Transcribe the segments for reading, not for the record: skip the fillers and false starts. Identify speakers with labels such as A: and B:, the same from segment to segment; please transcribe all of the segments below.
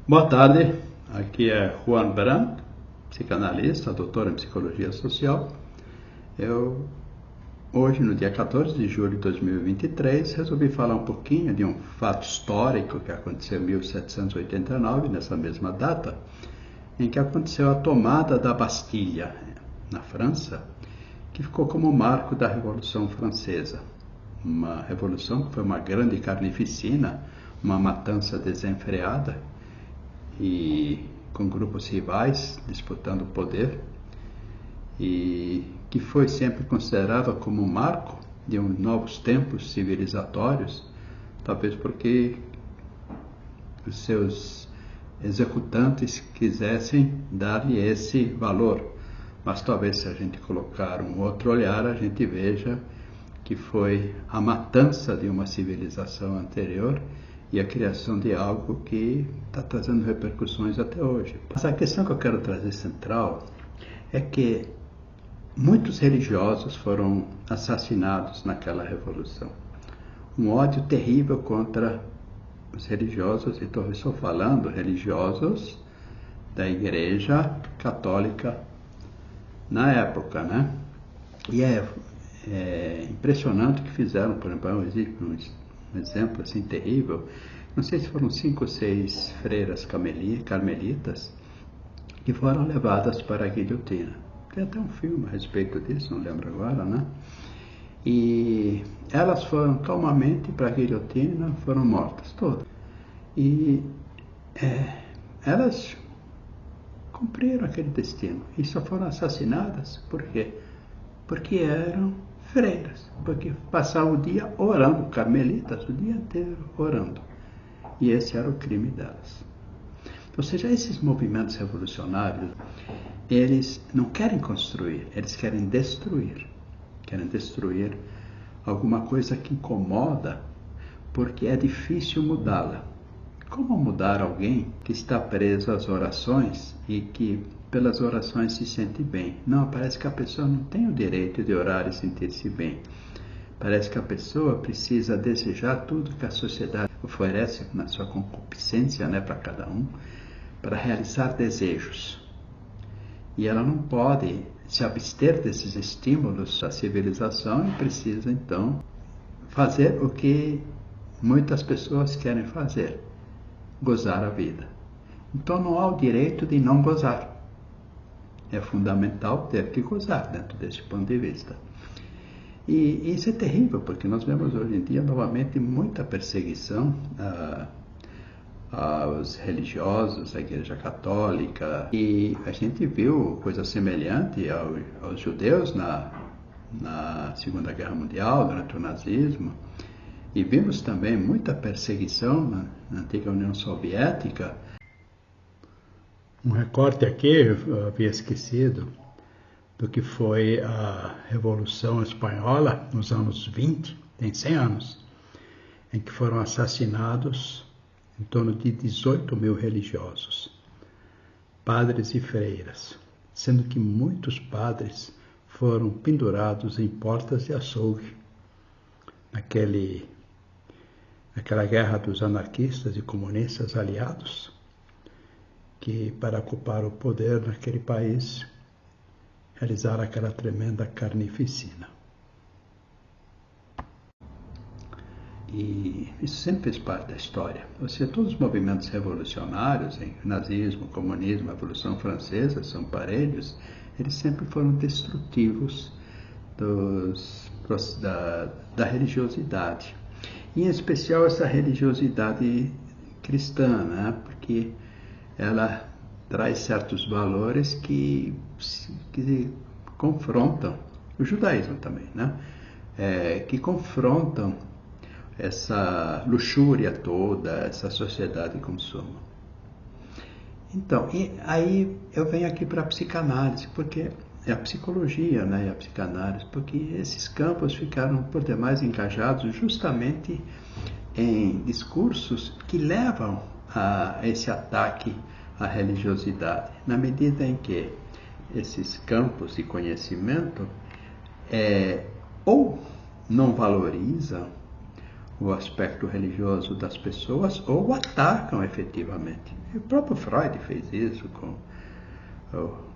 A: Boa tarde, aqui é Juan Brandt, psicanalista, doutor em psicologia social. Eu, hoje, no dia 14 de julho de 2023, resolvi falar um pouquinho de um fato histórico que aconteceu em 1789, nessa mesma data, em que aconteceu a tomada da Bastilha, na França, que ficou como marco da Revolução Francesa. Uma revolução que foi uma grande carnificina, uma matança desenfreada, e com grupos rivais disputando o poder, e que foi sempre considerada como um marco de novos tempos civilizatórios, talvez porque os seus executantes quisessem dar-lhe esse valor. Mas talvez, se a gente colocar um outro olhar, a gente veja que foi a matança de uma civilização anterior e a criação de algo que está trazendo repercussões até hoje. Mas a questão que eu quero trazer central é que muitos religiosos foram assassinados naquela revolução. Um ódio terrível contra os religiosos, e estou falando religiosos da Igreja Católica na época, né? E é impressionante o que fizeram. Por exemplo, um exemplo assim terrível. Não sei se foram 5 ou 6 freiras carmelitas que foram levadas para a guilhotina. Tem até um filme a respeito disso, não lembro agora, né? E elas foram calmamente para a guilhotina, foram mortas todas. E elas cumpriram aquele destino e só foram assassinadas por quê? Porque eram freiras, porque passavam o dia orando, carmelitas, o dia inteiro orando. E esse era o crime delas. Ou seja, esses movimentos revolucionários, eles não querem construir, eles querem destruir. Querem destruir alguma coisa que incomoda, porque é difícil mudá-la. Como mudar alguém que está preso às orações e que pelas orações se sente bem? Não, parece que a pessoa não tem o direito de orar e sentir-se bem. Parece que a pessoa precisa desejar tudo que a sociedade oferece na sua concupiscência, né, para cada um, para realizar desejos. E ela não pode se abster desses estímulos da civilização e precisa, então, fazer o que muitas pessoas querem fazer: gozar a vida. Então não há o direito de não gozar. É fundamental ter que gozar dentro desse ponto de vista. E isso é terrível, porque nós vemos hoje em dia novamente muita perseguição aos religiosos, à Igreja Católica. E a gente viu coisa semelhante aos judeus na Segunda Guerra Mundial, durante o nazismo. E vimos também muita perseguição na antiga União Soviética. Um recorte aqui, eu havia esquecido, do que foi a Revolução Espanhola nos anos 20, tem 100 anos, em que foram assassinados em torno de 18 mil religiosos, padres e freiras, sendo que muitos padres foram pendurados em portas de açougue, naquela guerra dos anarquistas e comunistas aliados, que para ocupar o poder naquele país, realizaram aquela tremenda carnificina. E isso sempre fez parte da história. Ou seja, todos os movimentos revolucionários, nazismo, comunismo, a Revolução Francesa, são parelhos, eles sempre foram destrutivos da religiosidade. E, em especial, essa religiosidade cristã, né? Porque ela traz certos valores que confrontam o judaísmo também, né? Que confrontam essa luxúria toda, essa sociedade de consumo. Então, e aí eu venho aqui para a psicanálise, porque é a psicologia, né, e a psicanálise, porque esses campos ficaram por demais engajados justamente em discursos que levam a esse ataque à religiosidade, na medida em que esses campos de conhecimento ou não valorizam o aspecto religioso das pessoas ou atacam efetivamente. E o próprio Freud fez isso com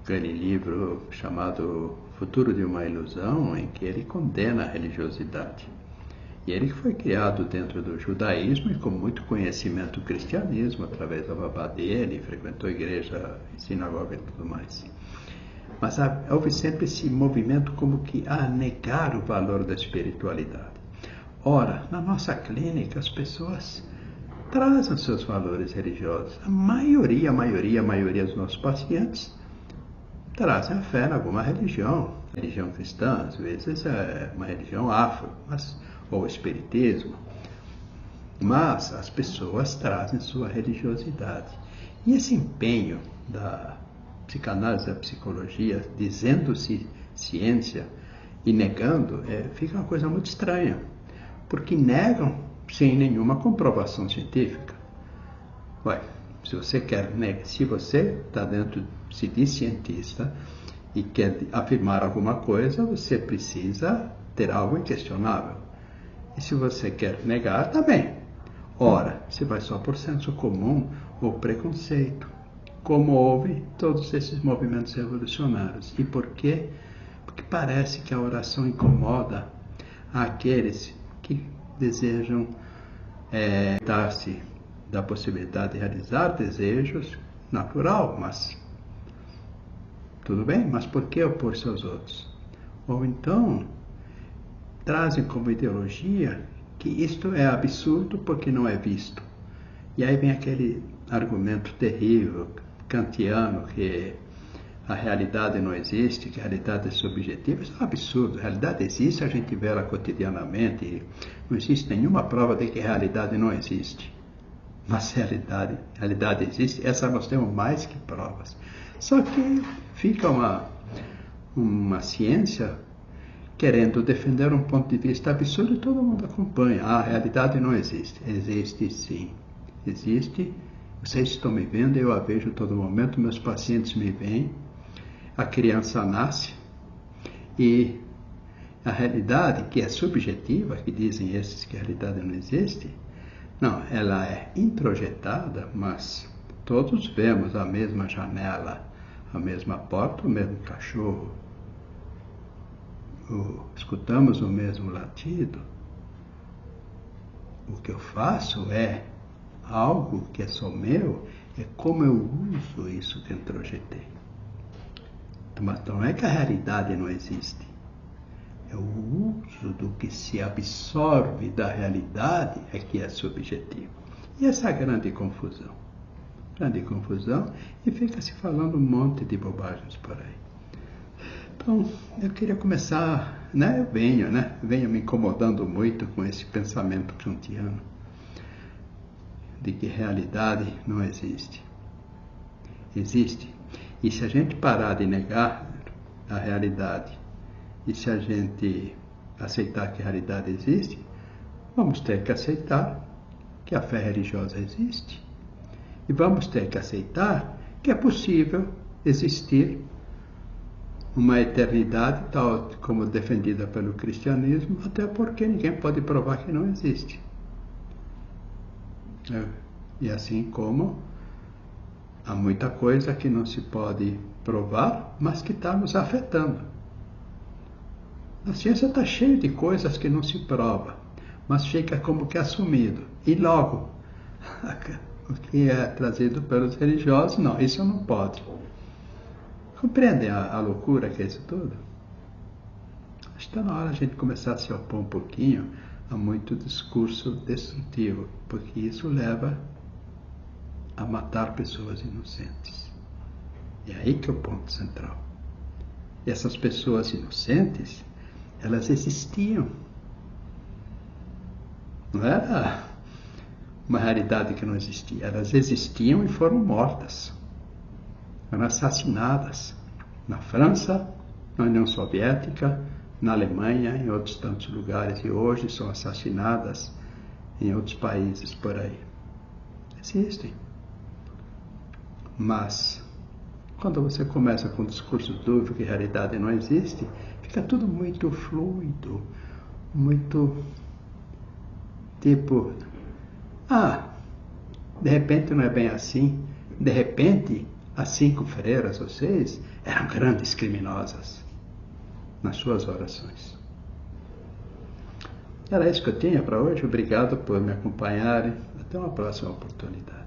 A: aquele livro chamado Futuro de uma Ilusão, em que ele condena a religiosidade. E ele foi criado dentro do judaísmo e com muito conhecimento do cristianismo, através da babá dele, frequentou igreja, sinagoga e tudo mais. Mas houve sempre esse movimento como que a negar o valor da espiritualidade. Ora, na nossa clínica, as pessoas trazem seus valores religiosos. A maioria dos nossos pacientes trazem a fé em alguma religião cristã, às vezes é uma religião afro, ou espiritismo, mas as pessoas trazem sua religiosidade. E esse empenho da psicanálise, da psicologia, dizendo-se ciência e negando, fica uma coisa muito estranha, porque negam sem nenhuma comprovação científica. Ué, se você está dentro, se diz cientista e quer afirmar alguma coisa, você precisa ter algo inquestionável. E se você quer negar, tá bem. Ora, se vai só por senso comum ou preconceito, como houve todos esses movimentos revolucionários. E por quê? Porque parece que a oração incomoda aqueles que desejam dar-se da possibilidade de realizar desejos natural, mas tudo bem, mas por que opor-se aos outros? Ou então trazem como ideologia que isto é absurdo porque não é visto. E aí vem aquele argumento terrível, kantiano, que a realidade não existe, que a realidade é subjetiva. Isso é um absurdo. A realidade existe, a gente vê ela cotidianamente. E não existe nenhuma prova de que a realidade não existe. Mas a realidade existe, essa nós temos mais que provas. Só que fica uma ciência querendo defender um ponto de vista absurdo e todo mundo acompanha. A realidade não existe. Existe sim. Existe. Vocês estão me vendo, eu a vejo a todo momento, meus pacientes me veem. A criança nasce e a realidade, que é subjetiva, que dizem esses que a realidade não existe, não, ela é introjetada, mas todos vemos a mesma janela, a mesma porta, o mesmo cachorro. Escutamos o mesmo latido. O que eu faço é algo que é só meu, é como eu uso isso que eu introjetei. Mas não é que a realidade não existe. É o uso do que se absorve da realidade é que é subjetivo. E essa grande confusão. E fica se falando um monte de bobagens por aí. Então, eu queria começar, eu venho me incomodando muito com esse pensamento kantiano de que realidade não existe. Existe. E se a gente parar de negar a realidade, e se a gente aceitar que a realidade existe, vamos ter que aceitar que a fé religiosa existe. E vamos ter que aceitar que é possível existir uma eternidade tal como defendida pelo cristianismo, até porque ninguém pode provar que não existe. E assim como há muita coisa que não se pode provar, mas que está nos afetando. A ciência está cheia de coisas que não se prova, mas fica como que assumido. E logo, o que é trazido pelos religiosos, não, isso não pode. Compreendem a loucura que é isso tudo? Acho que está na hora a gente começar a se opor um pouquinho a muito discurso destrutivo, porque isso leva a matar pessoas inocentes. E é aí que é o ponto central. E essas pessoas inocentes, elas existiam. Não era uma realidade que não existia. Elas existiam e foram mortas. Foram assassinadas na França, na União Soviética, na Alemanha, em outros tantos lugares, e hoje são assassinadas em outros países por aí. Existem. Mas, quando você começa com um discurso dúbio que a realidade não existe, fica tudo muito fluido, muito Tipo, de repente não é bem assim. De repente, as 5 freiras ou 6 eram grandes criminosas nas suas orações. Era isso que eu tinha para hoje. Obrigado por me acompanharem. Até uma próxima oportunidade.